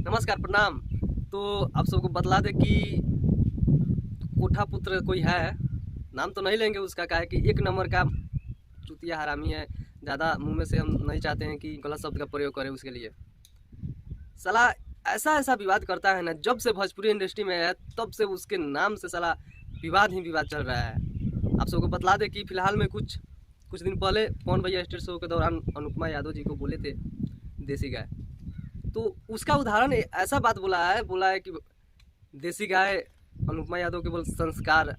नमस्कार, प्रणाम। तो आप सबको बतला दे कि कोठा पुत्र कोई है, नाम तो नहीं लेंगे उसका, क्या है कि एक नंबर का चुतिया हरामी है। ज़्यादा मुंह में से हम नहीं चाहते हैं कि गलत शब्द का प्रयोग करें उसके लिए। साला ऐसा ऐसा विवाद करता है ना, जब से भोजपुरी इंडस्ट्री में है तब से उसके नाम से साला विवाद ही विवाद चल रहा है। आप सबको बतला दे कि फिलहाल में कुछ दिन पहले पवन भैया स्टेज शो के दौरान अनुपमा यादव जी को बोले थे देसी गाय, तो उसका उदाहरण ऐसा बात बोला है कि देसी गाय अनुपमा यादव के बोल संस्कार,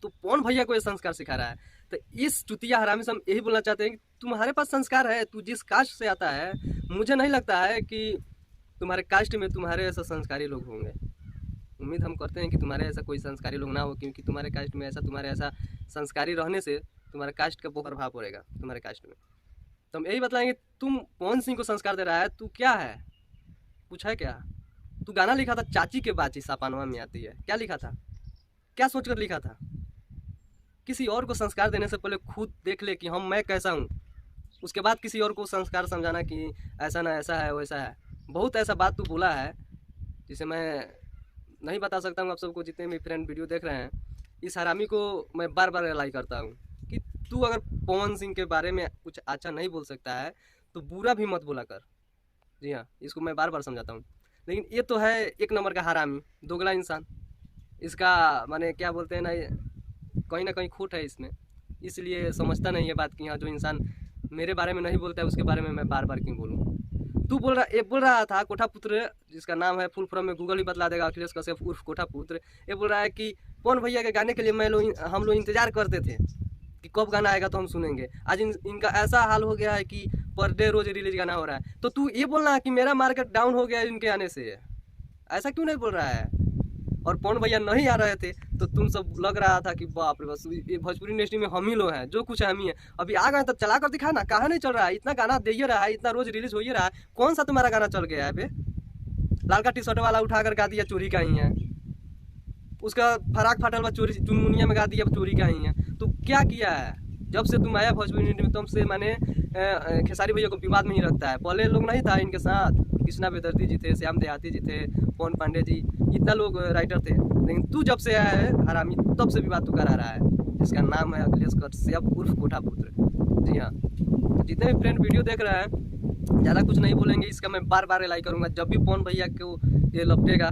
तो पवन भैया को ये संस्कार सिखा रहा है। तो इस चुतिया हरामी से हम यही बोलना चाहते हैं कि तुम्हारे पास संस्कार है, तू जिस कास्ट से आता है, मुझे नहीं लगता है कि तुम्हारे कास्ट में तुम्हारे ऐसा संस्कारी लोग होंगे। उम्मीद हम करते हैं कि तुम्हारे ऐसा कोई संस्कारी लोग ना हो, क्योंकि तुम्हारे कास्ट में तुम्हारे ऐसा संस्कारी रहने से तुम्हारे कास्ट का बहुत प्रभाव पड़ेगा तुम्हारे कास्ट में। तो हम यही बताएंगे, तुम पवन सिंह को संस्कार दे रहा है, तू क्या है, कुछ है क्या? तू गाना लिखा था चाची के बाची सापानवा में आती है, क्या लिखा था, क्या सोचकर लिखा था? किसी और को संस्कार देने से पहले खुद देख ले कि मैं कैसा हूँ, उसके बाद किसी और को संस्कार समझाना कि ऐसा ना ऐसा है वैसा है। बहुत ऐसा बात तू बोला है जिसे मैं नहीं बता सकता हूँ। आप सबको जितने भी फ्रेंड वीडियो देख रहे हैं, इस हरामी को मैं बार बार रियलाइज करता हूँ कि तू अगर पवन सिंह के बारे में कुछ अच्छा नहीं बोल सकता है तो बुरा भी मत बोला कर। जी हाँ, इसको मैं बार बार समझाता हूँ। लेकिन ये तो है एक नंबर का हरामी, दोगला इंसान। इसका माने क्या बोलते हैं ना कहीं खोट है इसमें, इसलिए समझता नहीं है बात कि हाँ, जो इंसान मेरे बारे में नहीं बोलता है उसके बारे में मैं बार बार क्यों बोलूँ। तू बोल रहा था कोठा पुत्र, जिसका नाम है फुल फॉर्म में गूगल ही बतला देगा, अखिलेश कश्यप उर्फ कोठा पुत्र। ये बोल रहा है कि पवन भैया के गाने के लिए हम लोग इंतजार करते थे कि कब गाना आएगा तो हम सुनेंगे। आज इनका ऐसा हाल हो गया है कि पर डे रोज रिलीज गाना हो रहा है। तो तू ये बोलना कि मेरा मार्केट डाउन हो गया इनके आने से, ऐसा क्यों नहीं बोल रहा है? और पवन भैया नहीं आ रहे थे तो तुम सब लग रहा था कि बाप रे, बस ये भोजपुरी इंडस्ट्री में हम ही लोग हैं, जो कुछ है हम ही है। अभी आ गए तो चला कर दिखा ना, कहाँ नहीं चल रहा है? इतना गाना दे ही रहा है, इतना रोज रिलीज हो ही रहा है, कौन सा तुम्हारा गाना चल गया है बे? लाल का टी शर्ट वाला उठा कर गा दिया चोरी का ही है, उसका फराक फाटल वाला चोरी चुनमुनिया में गा दिया चोरी का ही है। तो क्या किया है? जब से तुम आया भोजपुरी इंडस्ट्री में तब से मैंने खेसारी भैया को विवाद में ही रखता है। पहले लोग नहीं था इनके साथ, कृष्णा बेदर्ती जी थे, श्याम देहाती जी थे, पवन पांडे जी, इतना लोग राइटर थे। लेकिन तू जब से आया है हरामी, तब से विवाद तू करा रहा है, जिसका नाम है अखिलेश कश्यप उर्फ कोठा पुत्र। जी हाँ, जितने भी फ्रेंड वीडियो देख रहे हैं, ज़्यादा कुछ नहीं बोलेंगे, इसका मैं बार बार रिलाई करूँगा। जब भी पवन भैया को ये लपटेगा,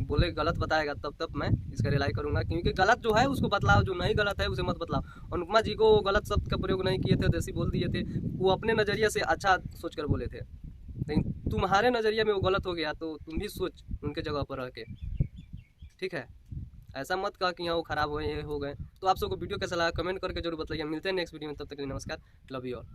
बोले गलत बताएगा, तब मैं इसका रिलाई करूंगा, क्योंकि गलत जो है उसको बतलाओ, जो नहीं गलत है उसे मत बतलाओ। अनुपमा जी को गलत शब्द का प्रयोग नहीं किए थे, देसी बोल दिए थे, वो अपने नज़रिए से अच्छा सोचकर बोले थे। लेकिन तुम्हारे नज़रिए में वो गलत हो गया तो तुम भी सोच उनके जगह पर रह के, ठीक है? ऐसा मत कहा कि हाँ वो खराब हुए ये हो गए। तो आप सबको वीडियो कैसा लगा कमेंट करके जरूर बताइए। मिलते हैं नेक्स्ट वीडियो में, तब तक के लिए नमस्कार, लव यू ऑल।